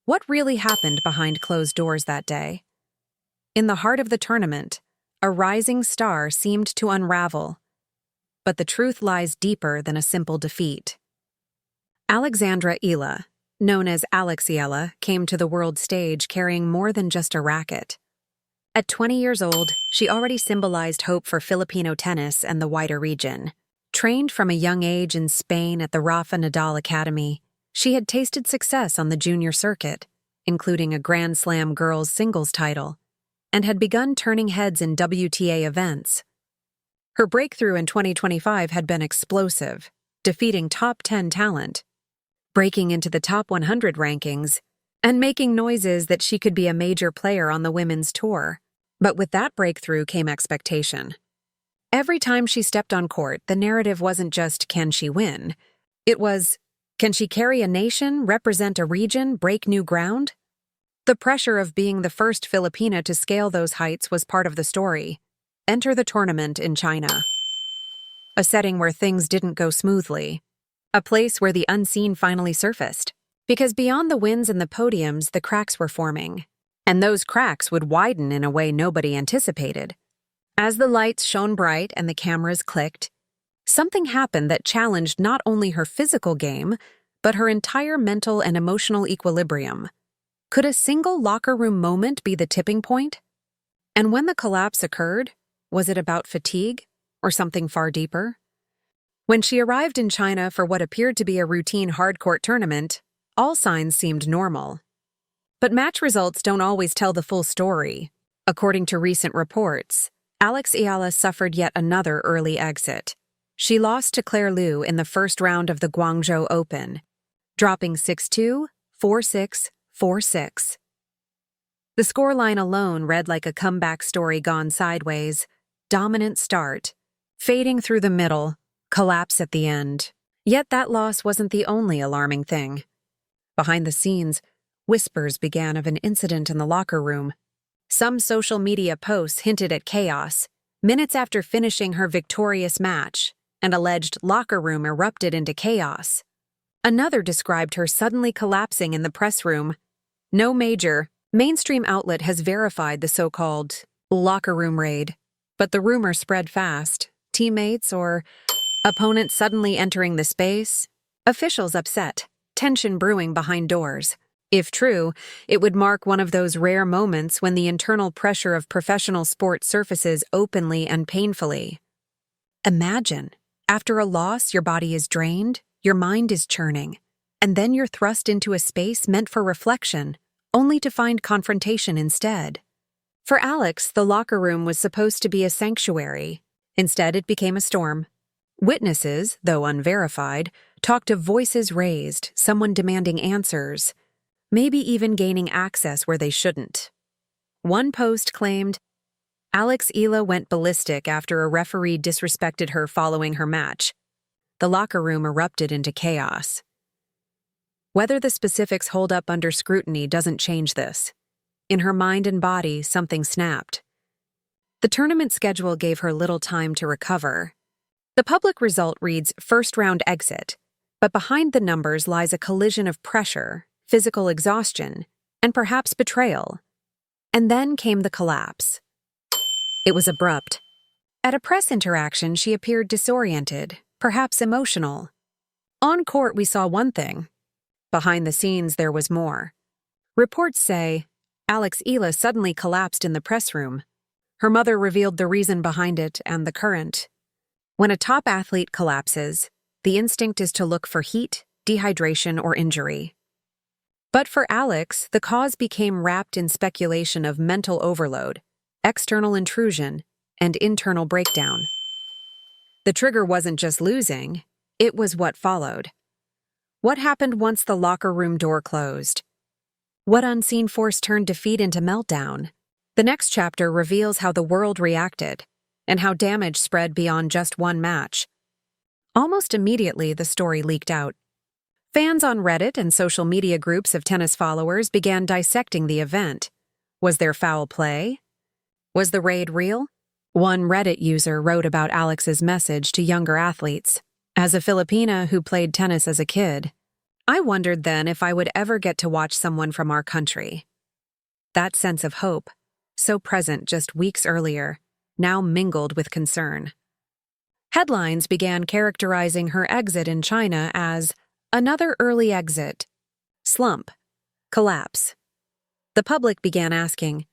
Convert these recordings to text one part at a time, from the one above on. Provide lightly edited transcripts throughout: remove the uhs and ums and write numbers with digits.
What really happened behind closed doors that day? In the heart of the tournament, a rising star seemed to unravel. But the truth lies deeper than a simple defeat. Alexandra Eala, known as Eala, came to the world stage carrying more than just a racket. At 20 years old, she already symbolized hope for Filipino tennis and the wider region. Trained from a young age in Spain at the Rafa Nadal Academy, she had tasted success on the junior circuit, including a Grand Slam girls' singles title, and had begun turning heads in WTA events. Her breakthrough in 2025 had been explosive, defeating top 10 talent, breaking into the top 100 rankings, and making noises that she could be a major player on the women's tour. But with that breakthrough came expectation. Every time she stepped on court, the narrative wasn't just, can she win? It was, can she carry a nation, represent a region, break new ground? The pressure of being the first Filipina to scale those heights was part of the story. Enter the tournament in China. A setting where things didn't go smoothly. A place where the unseen finally surfaced. Because beyond the wins and the podiums, the cracks were forming. And those cracks would widen in a way nobody anticipated. As the lights shone bright and the cameras clicked, something happened that challenged not only her physical game, but her entire mental and emotional equilibrium. Could a single locker room moment be the tipping point? And when the collapse occurred, was it about fatigue or something far deeper? When she arrived in China for what appeared to be a routine hard-court tournament, all signs seemed normal. But match results don't always tell the full story. According to recent reports, Eala suffered yet another early exit. She lost to Claire Liu in the first round of the Guangzhou Open, dropping 6-2, 4-6, 4-6. The scoreline alone read like a comeback story gone sideways. Dominant start, fading through the middle, collapse at the end. Yet that loss wasn't the only alarming thing. Behind the scenes, whispers began of an incident in the locker room. Some social media posts hinted at chaos, minutes after finishing her victorious match, an alleged locker room erupted into chaos. Another described her suddenly collapsing in the press room. No major, mainstream outlet has verified the so-called locker room raid, but the rumor spread fast. Teammates or opponents suddenly entering the space, officials upset, tension brewing behind doors. If true, it would mark one of those rare moments when the internal pressure of professional sport surfaces openly and painfully. Imagine, after a loss, your body is drained, your mind is churning, and then you're thrust into a space meant for reflection, only to find confrontation instead. For Alex, the locker room was supposed to be a sanctuary. Instead, it became a storm. Witnesses, though unverified, talked of voices raised, someone demanding answers, maybe even gaining access where they shouldn't. One post claimed, Eala went ballistic after a referee disrespected her following her match. The locker room erupted into chaos. Whether the specifics hold up under scrutiny doesn't change this. In her mind and body, something snapped. The tournament schedule gave her little time to recover. The public result reads first-round exit, but behind the numbers lies a collision of pressure, physical exhaustion, and perhaps betrayal. And then came the collapse. It was abrupt. At a press interaction, she appeared disoriented, perhaps emotional. On court, we saw one thing. Behind the scenes, there was more. Reports say Eala suddenly collapsed in the press room. Her mother revealed the reason behind it and the current. When a top athlete collapses, the instinct is to look for heat, dehydration, or injury. But for Alex, the cause became wrapped in speculation of mental overload, external intrusion, and internal breakdown. The trigger wasn't just losing, it was what followed. What happened once the locker room door closed? What unseen force turned defeat into meltdown? The next chapter reveals how the world reacted, and how damage spread beyond just one match. Almost immediately, the story leaked out. Fans on Reddit and social media groups of tennis followers began dissecting the event. Was there foul play? Was the raid real? One Reddit user wrote about Alex's message to younger athletes. As a Filipina who played tennis as a kid, I wondered then if I would ever get to watch someone from our country. That sense of hope, so present just weeks earlier, now mingled with concern. Headlines began characterizing her exit in China as another early exit, slump, collapse. The public began asking,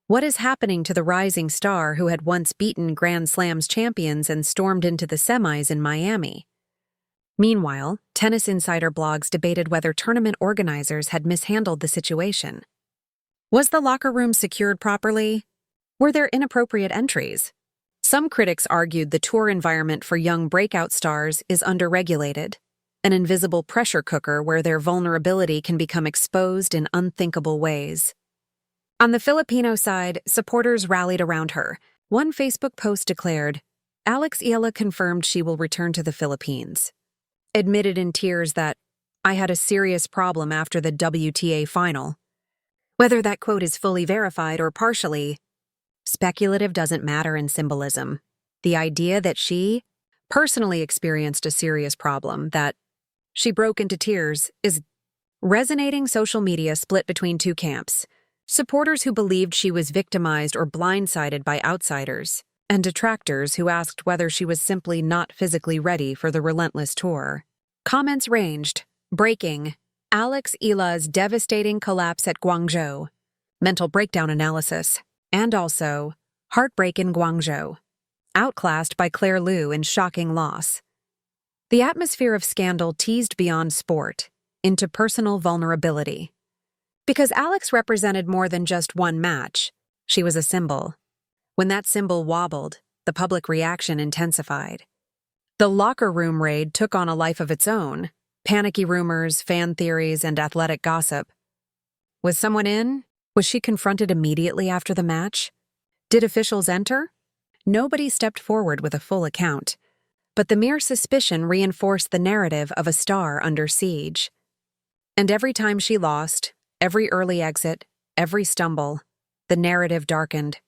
what is happening to the rising star who had once beaten Grand Slam's champions and stormed into the semis in Miami? Meanwhile, tennis insider blogs debated whether tournament organizers had mishandled the situation. Was the locker room secured properly? Were there inappropriate entries? Some critics argued the tour environment for young breakout stars is underregulated, an invisible pressure cooker where their vulnerability can become exposed in unthinkable ways. On the Filipino side, supporters rallied around her. One Facebook post declared, Eala confirmed she will return to the Philippines. Admitted in tears that, I had a serious problem after the WTA final. Whether that quote is fully verified or partially, speculative doesn't matter in symbolism. The idea that she personally experienced a serious problem, that she broke into tears, is resonating. Social media split between two camps. Supporters who believed she was victimized or blindsided by outsiders, and detractors who asked whether she was simply not physically ready for the relentless tour. Comments ranged, breaking, Eala's devastating collapse at Guangzhou, mental breakdown analysis, and also, heartbreak in Guangzhou, outclassed by Claire Liu in shocking loss. The atmosphere of scandal teased beyond sport, into personal vulnerability. Because Alex represented more than just one match, she was a symbol. When that symbol wobbled, the public reaction intensified. The locker room raid took on a life of its own, panicky rumors, fan theories, and athletic gossip. Was someone in? Was she confronted immediately after the match? Did officials enter? Nobody stepped forward with a full account, but the mere suspicion reinforced the narrative of a star under siege. And every time she lost, every early exit, every stumble, the narrative darkened.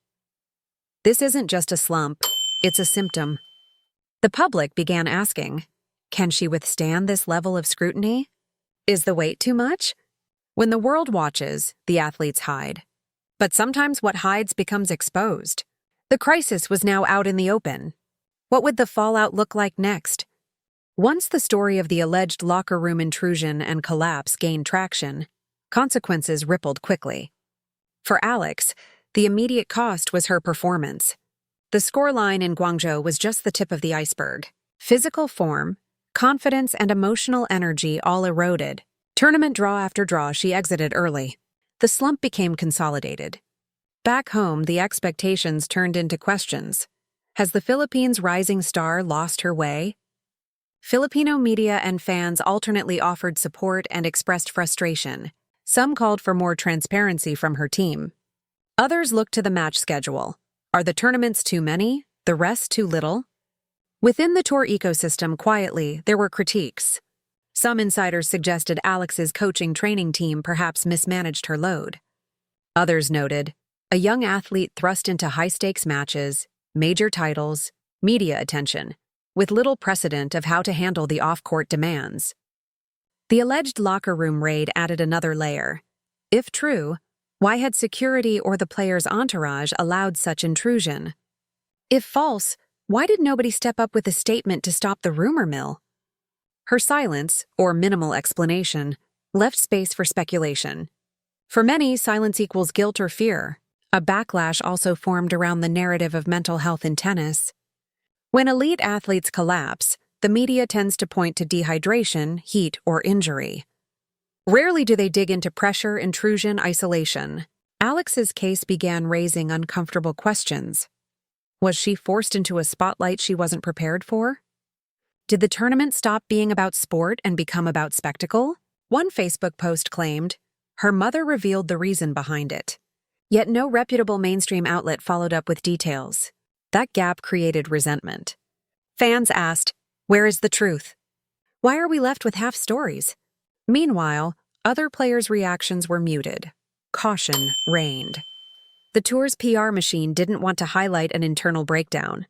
This isn't just a slump, it's a symptom. The public began asking, can she withstand this level of scrutiny? Is the weight too much? When the world watches, the athletes hide. But sometimes what hides becomes exposed. The crisis was now out in the open. What would the fallout look like next? Once the story of the alleged locker room intrusion and collapse gained traction, consequences rippled quickly. For Alex, the immediate cost was her performance. The scoreline in Guangzhou was just the tip of the iceberg. Physical form, confidence, and emotional energy all eroded. Tournament draw after draw, she exited early. The slump became consolidated. Back home, the expectations turned into questions. Has the Philippines' rising star lost her way? Filipino media and fans alternately offered support and expressed frustration. Some called for more transparency from her team. Others looked to the match schedule. Are the tournaments too many? The rest too little? Within the tour ecosystem, quietly, there were critiques. Some insiders suggested Alex's coaching training team perhaps mismanaged her load. Others noted, a young athlete thrust into high-stakes matches, major titles, media attention, with little precedent of how to handle the off-court demands. The alleged locker room raid added another layer. If true, why had security or the player's entourage allowed such intrusion? If false, why did nobody step up with a statement to stop the rumor mill? Her silence, or minimal explanation, left space for speculation. For many, silence equals guilt or fear. A backlash also formed around the narrative of mental health in tennis. When elite athletes collapse, the media tends to point to dehydration, heat, or injury. Rarely do they dig into pressure, intrusion, isolation. Alex's case began raising uncomfortable questions. Was she forced into a spotlight she wasn't prepared for? Did the tournament stop being about sport and become about spectacle? One Facebook post claimed, her mother revealed the reason behind it. Yet no reputable mainstream outlet followed up with details. That gap created resentment. Fans asked, where is the truth? Why are we left with half stories? Meanwhile, other players' reactions were muted. Caution reigned. The tour's PR machine didn't want to highlight an internal breakdown.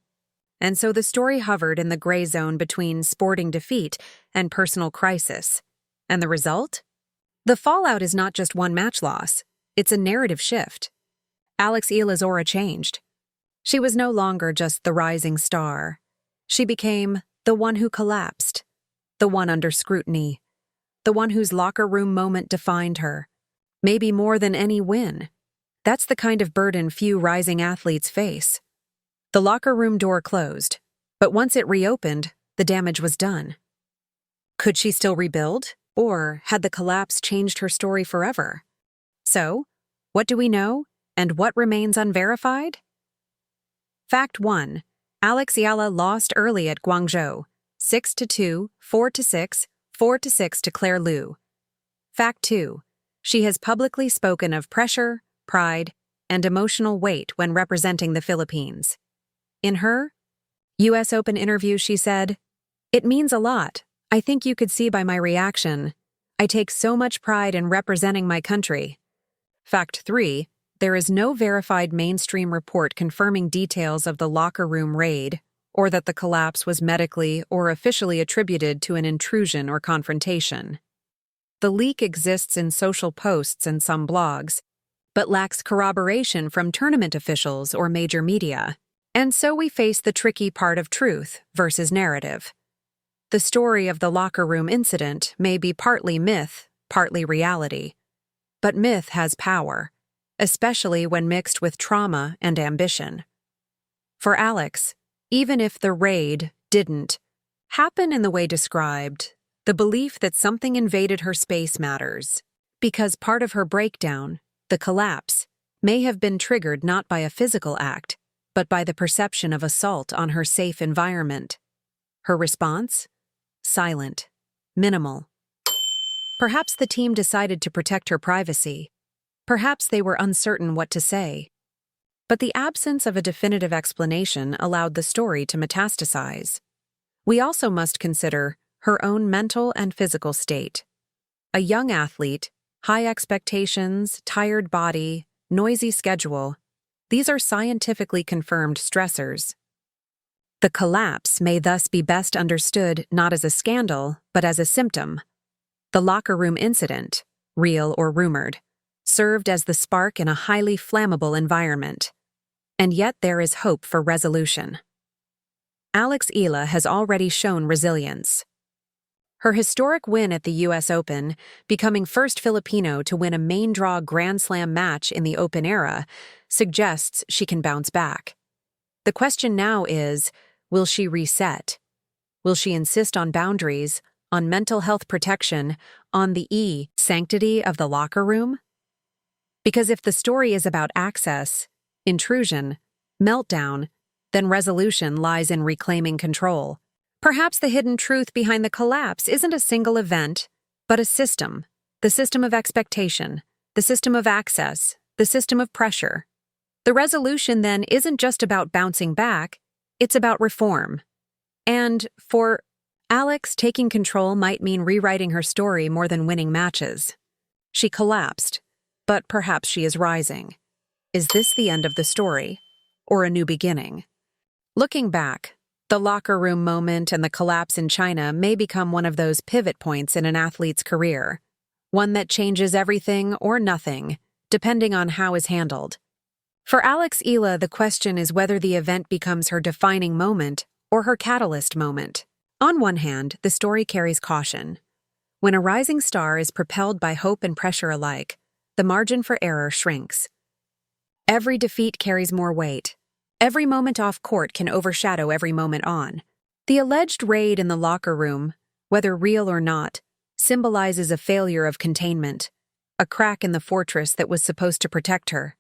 And so the story hovered in the gray zone between sporting defeat and personal crisis. And the result? The fallout is not just one match loss, it's a narrative shift. Eala's aura changed. She was no longer just the rising star. She became the one who collapsed, the one under scrutiny, the one whose locker room moment defined her. Maybe more than any win. That's the kind of burden few rising athletes face. The locker room door closed, but once it reopened, the damage was done. Could she still rebuild, or had the collapse changed her story forever? So, what do we know, and what remains unverified? Fact 1. Eala lost early at Guangzhou, 6-2, 4-6, 4-6 to Claire Liu. Fact 2. She has publicly spoken of pressure, pride, and emotional weight when representing the Philippines. In her U.S. Open interview, she said, "It means a lot. I think you could see by my reaction. I take so much pride in representing my country." Fact 3. There is no verified mainstream report confirming details of the locker room raid, or that the collapse was medically or officially attributed to an intrusion or confrontation. The leak exists in social posts and some blogs, but lacks corroboration from tournament officials or major media. And so we face the tricky part of truth versus narrative. The story of the locker room incident may be partly myth, partly reality. But myth has power, especially when mixed with trauma and ambition. For Alex, even if the raid didn't happen in the way described, the belief that something invaded her space matters, because part of her breakdown, the collapse, may have been triggered not by a physical act, but by the perception of assault on her safe environment. Her response? Silent, minimal. Perhaps the team decided to protect her privacy. Perhaps they were uncertain what to say. But the absence of a definitive explanation allowed the story to metastasize. We also must consider her own mental and physical state. A young athlete, high expectations, tired body, noisy schedule, these are scientifically confirmed stressors. The collapse may thus be best understood not as a scandal, but as a symptom. The locker room incident, real or rumored, served as the spark in a highly flammable environment. And yet there is hope for resolution. Eala has already shown resilience. Her historic win at the U.S. Open, becoming first Filipino to win a main draw Grand Slam match in the Open era, suggests she can bounce back. The question now is, will she reset? Will she insist on boundaries, on mental health protection, on the sanctity of the locker room? Because if the story is about access, intrusion, meltdown, then resolution lies in reclaiming control. Perhaps the hidden truth behind the collapse isn't a single event, but a system. The system of expectation, the system of access, the system of pressure. The resolution then isn't just about bouncing back, it's about reform. And for Alex, taking control might mean rewriting her story more than winning matches. She collapsed, but perhaps she is rising. Is this the end of the story, or a new beginning? Looking back, the locker room moment and the collapse in China may become one of those pivot points in an athlete's career, one that changes everything or nothing, depending on how it's handled. For Eala, the question is whether the event becomes her defining moment or her catalyst moment. On one hand, the story carries caution. When a rising star is propelled by hope and pressure alike, the margin for error shrinks. Every defeat carries more weight. Every moment off court can overshadow every moment on. The alleged raid in the locker room, whether real or not, symbolizes a failure of containment, a crack in the fortress that was supposed to protect her.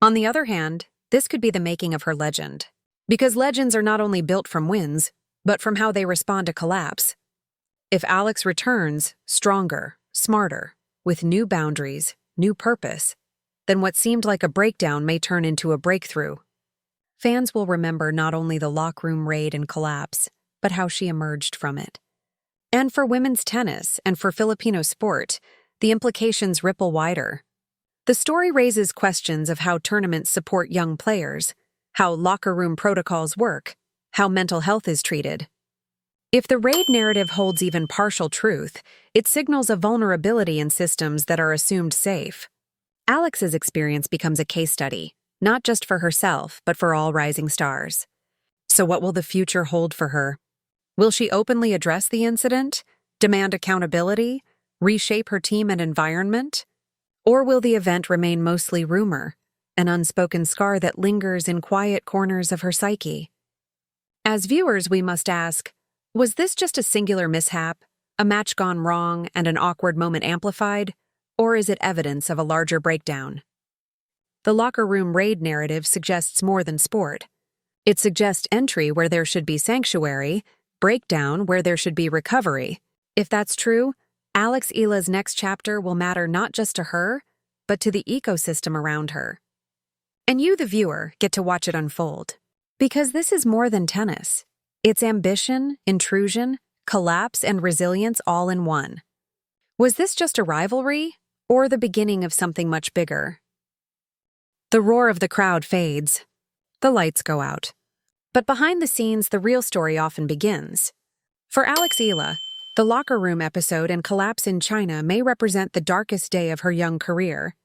On the other hand, this could be the making of her legend. Because legends are not only built from wins, but from how they respond to collapse. If Alex returns, stronger, smarter, with new boundaries, new purpose, then what seemed like a breakdown may turn into a breakthrough. Fans will remember not only the locker room raid and collapse, but how she emerged from it. And for women's tennis and for Filipino sport, the implications ripple wider. The story raises questions of how tournaments support young players, how locker room protocols work, how mental health is treated. If the raid narrative holds even partial truth, it signals a vulnerability in systems that are assumed safe. Alex's experience becomes a case study, not just for herself, but for all rising stars. So what will the future hold for her? Will she openly address the incident, demand accountability, reshape her team and environment? Or will the event remain mostly rumor, an unspoken scar that lingers in quiet corners of her psyche? As viewers, we must ask, was this just a singular mishap, a match gone wrong and an awkward moment amplified, or is it evidence of a larger breakdown? The locker room raid narrative suggests more than sport. It suggests entry where there should be sanctuary, breakdown where there should be recovery. If that's true, Eala's next chapter will matter not just to her, but to the ecosystem around her. And you, the viewer, get to watch it unfold. Because this is more than tennis. It's ambition, intrusion, collapse, and resilience all in one. Was this just a rivalry, or the beginning of something much bigger? The roar of the crowd fades. The lights go out. But behind the scenes, the real story often begins. For Eala, the locker room episode and collapse in China may represent the darkest day of her young career,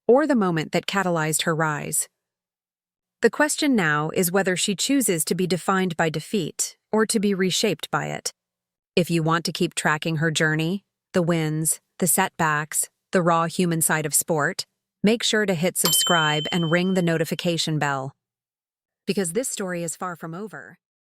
or the moment that catalyzed her rise. The question now is whether she chooses to be defined by defeat or to be reshaped by it. If you want to keep tracking her journey, the wins, the setbacks, the raw human side of sport, make sure to hit subscribe and ring the notification bell. Because this story is far from over.